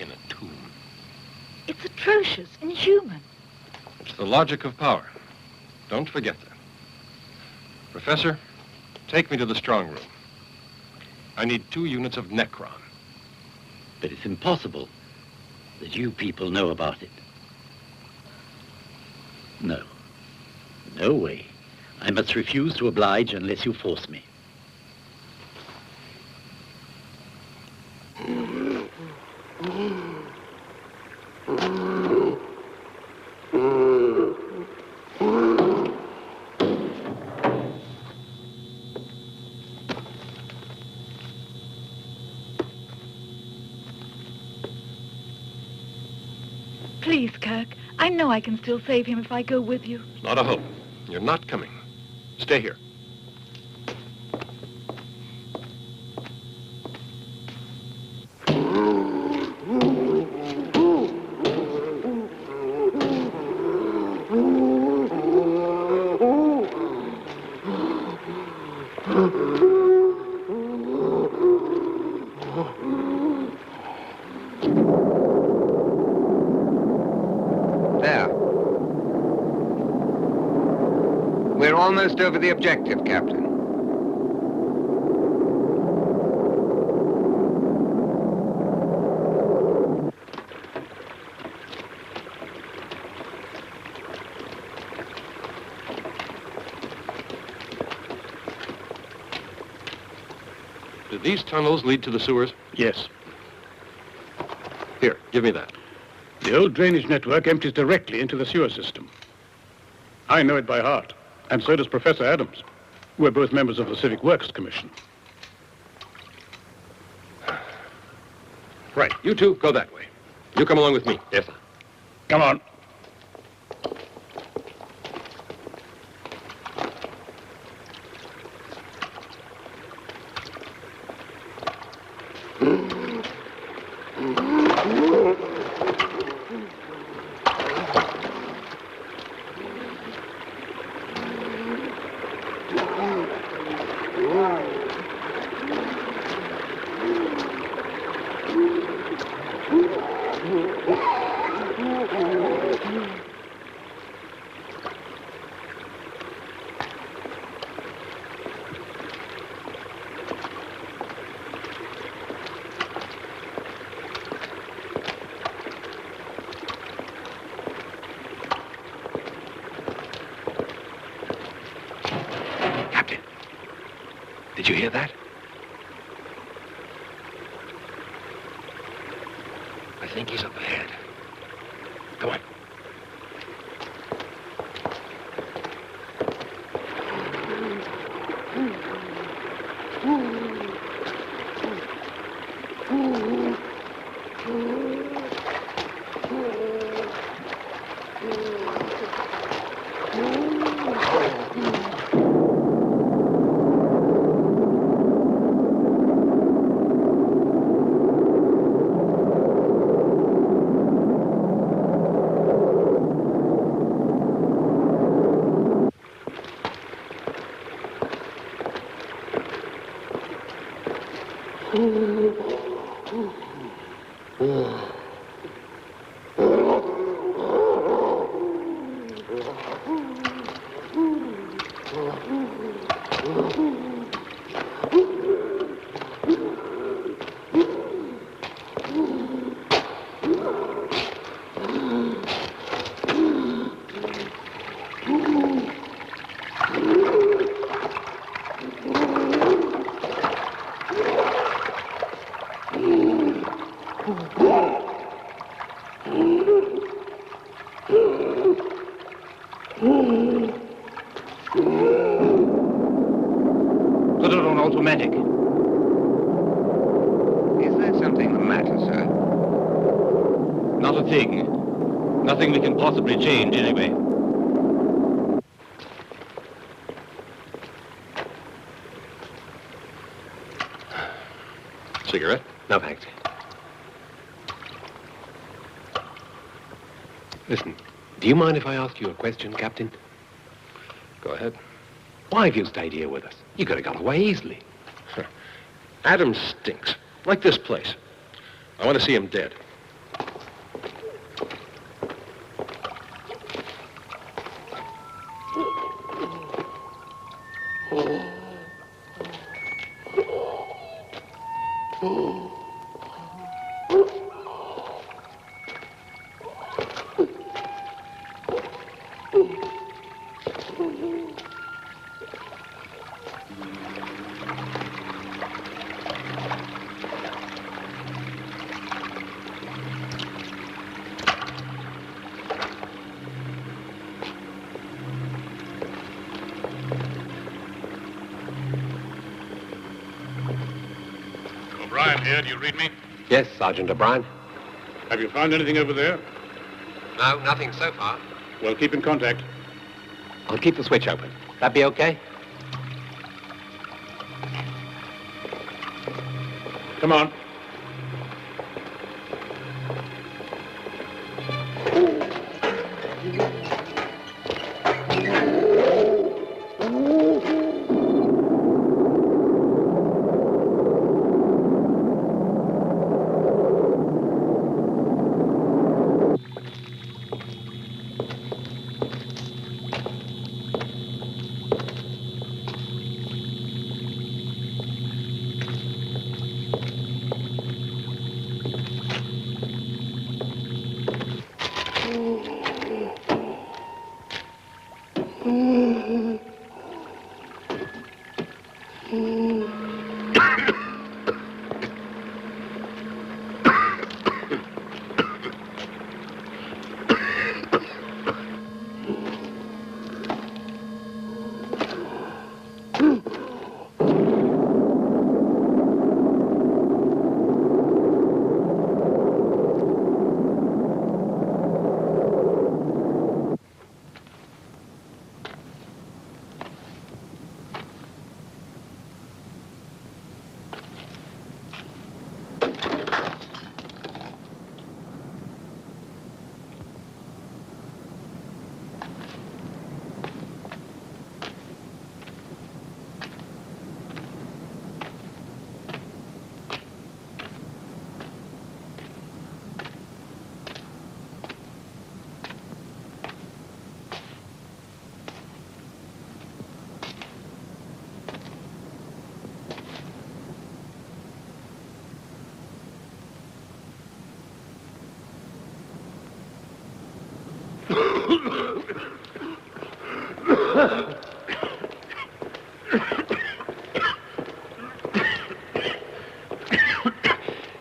in a tomb. It's atrocious, inhuman. It's the logic of power. Don't forget that. Professor, take me to the strong room. I need 2 units of Necron. But it's impossible that you people know about it. No. No way. I must refuse to oblige unless you force me. Please, Kirk. I know I can still save him if I go with you. Not a hope. You're not coming. Stay here. Almost over the objective, Captain. Do these tunnels lead to the sewers? Yes. Here, give me that. The old drainage network empties directly into the sewer system. I know it by heart. And so does Professor Adams. We're both members of the Civic Works Commission. Right, you two, go that way. You come along with me. Yes, sir. Come on. Did you hear that? I think he's up ahead. Come on. automatic. Is there something the matter, sir? Not a thing. Nothing we can possibly change, anyway. Cigarette? No, thanks. Listen, do you mind if I ask you a question, Captain? Go ahead. Why have you stayed here with us? You could have got away easily. Adam stinks. Like this place. I want to see him dead. O'Brien here, do you read me? Yes, Sergeant O'Brien. Have you found anything over there? No, nothing so far. Well, keep in contact. I'll keep the switch open. That be okay? Come on.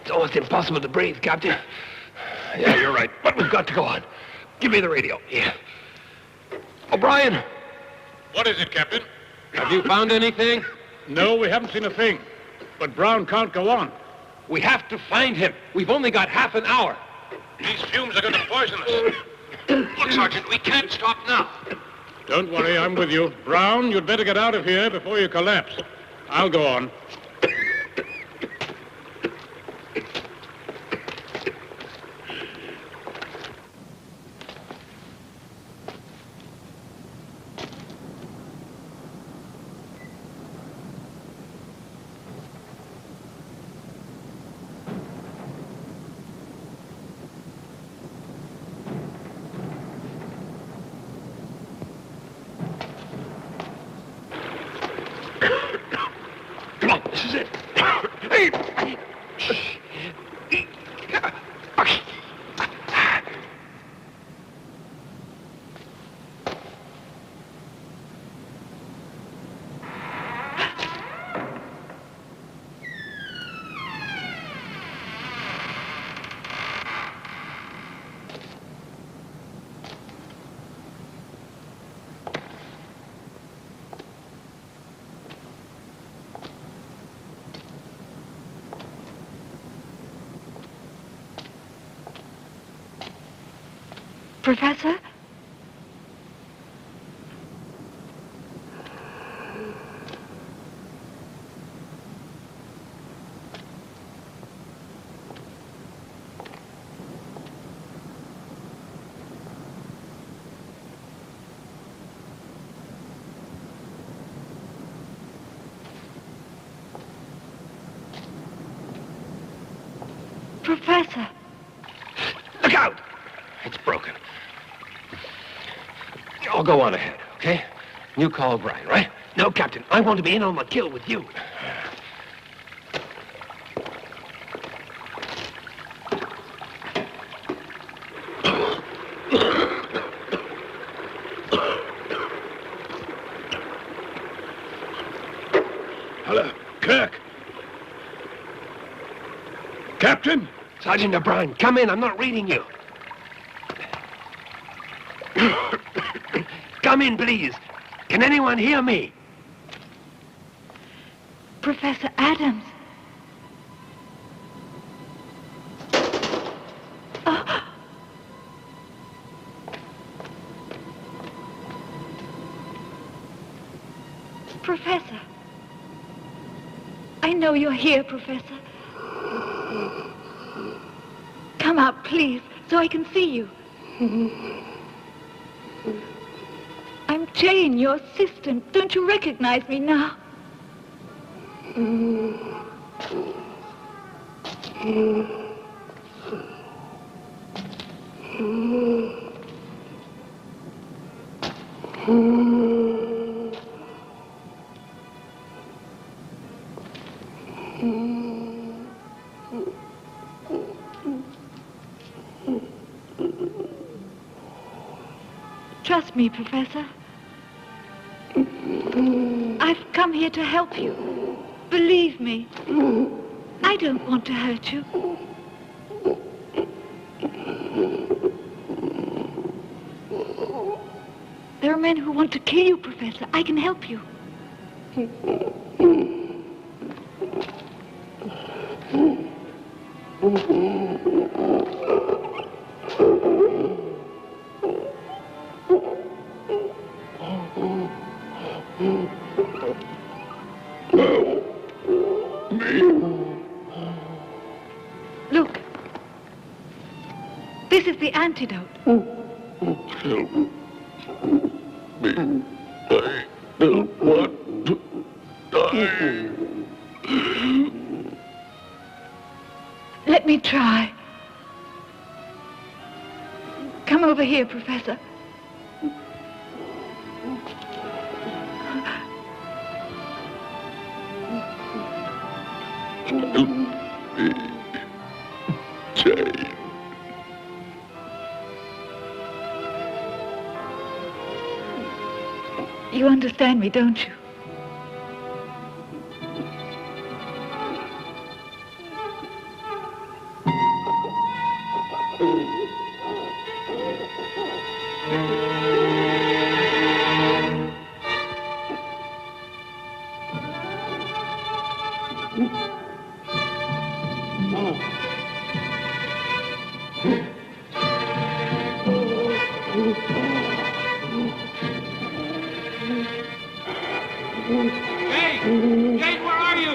It's almost impossible to breathe, Captain. Yeah, you're right, but we've got to go on. Give me the radio. Yeah. O'Brien! What is it, Captain? Have you found anything? No, we haven't seen a thing. But Brown can't go on. We have to find him. We've only got half an hour. These fumes are going to poison us. Look, Sergeant, we can't stop now. Don't worry, I'm with you. Brown, you'd better get out of here before you collapse. I'll go on. This Professor? Professor! Look out! It's broken. I'll go on ahead, okay? You call O'Brien, right? No, Captain, I want to be in on the kill with you. Hello, Kirk. Captain? Sergeant O'Brien, come in. I'm not reading you. Come in, please. Can anyone hear me? Professor Adams. Oh. Professor. I know you're here, Professor. Come out, please, so I can see you. I'm Jane, your assistant. Don't you recognize me now? Trust me, Professor. I've come here to help you. Believe me. I don't want to hurt you. There are men who want to kill you, Professor. I can help you. Look. This is the antidote. Help me. I don't want to die. Let me try. Come over here, Professor. Jane. You understand me, don't you? Jane! Jane, where are you?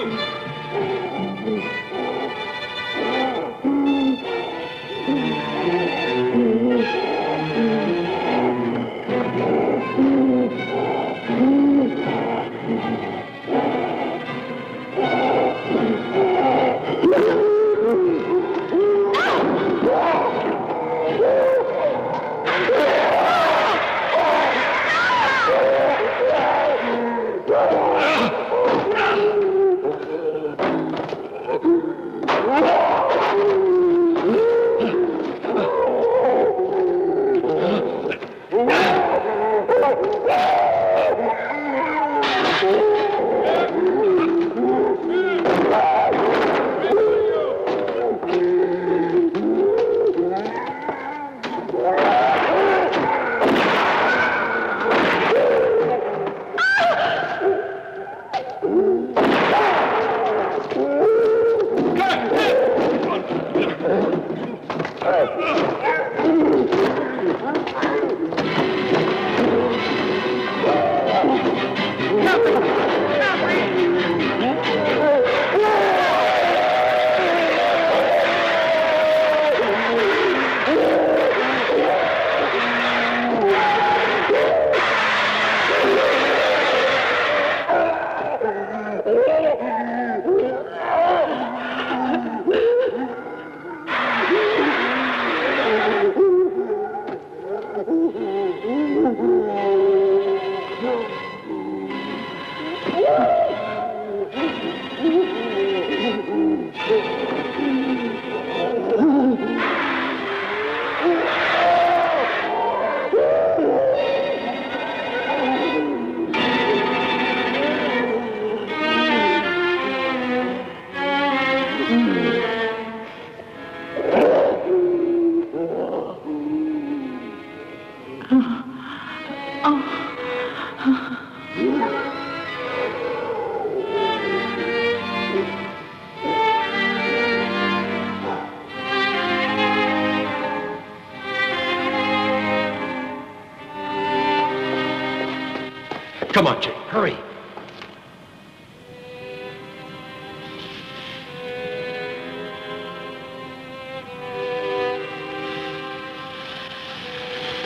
Come on, Jake, hurry.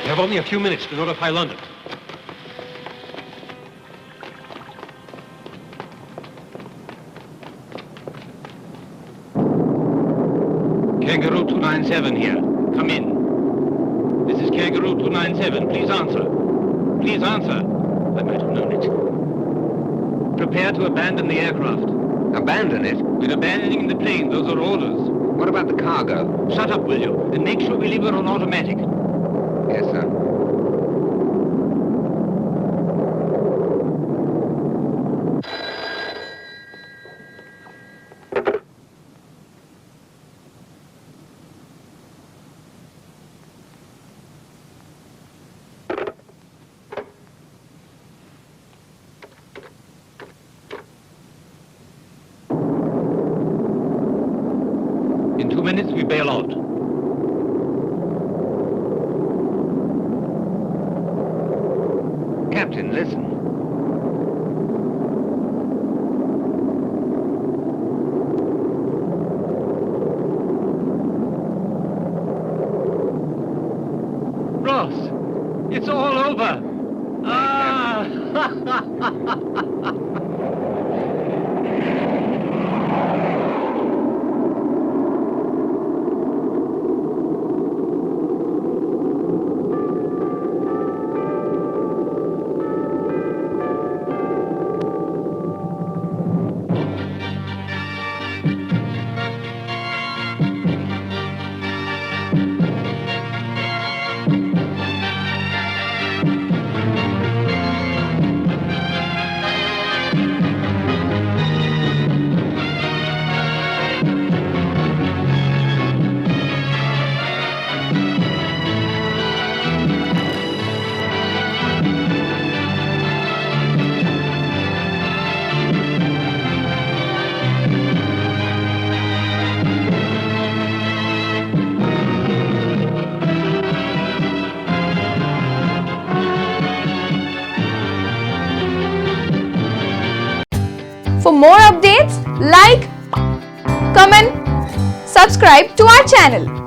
You have only a few minutes to notify London. Kangaroo 297 here. Come in. This is Kangaroo 297. Please answer. Please answer. I might have known it. Prepare to abandon the aircraft. Abandon it? We're abandoning the plane. Those are orders. What about the cargo? Shut up, will you? And make sure we leave it on automatic. Yes, sir. In 2 minutes, we bail out. Captain, listen. Ross, it's all over. Ah! For more updates, like, comment, subscribe to our channel.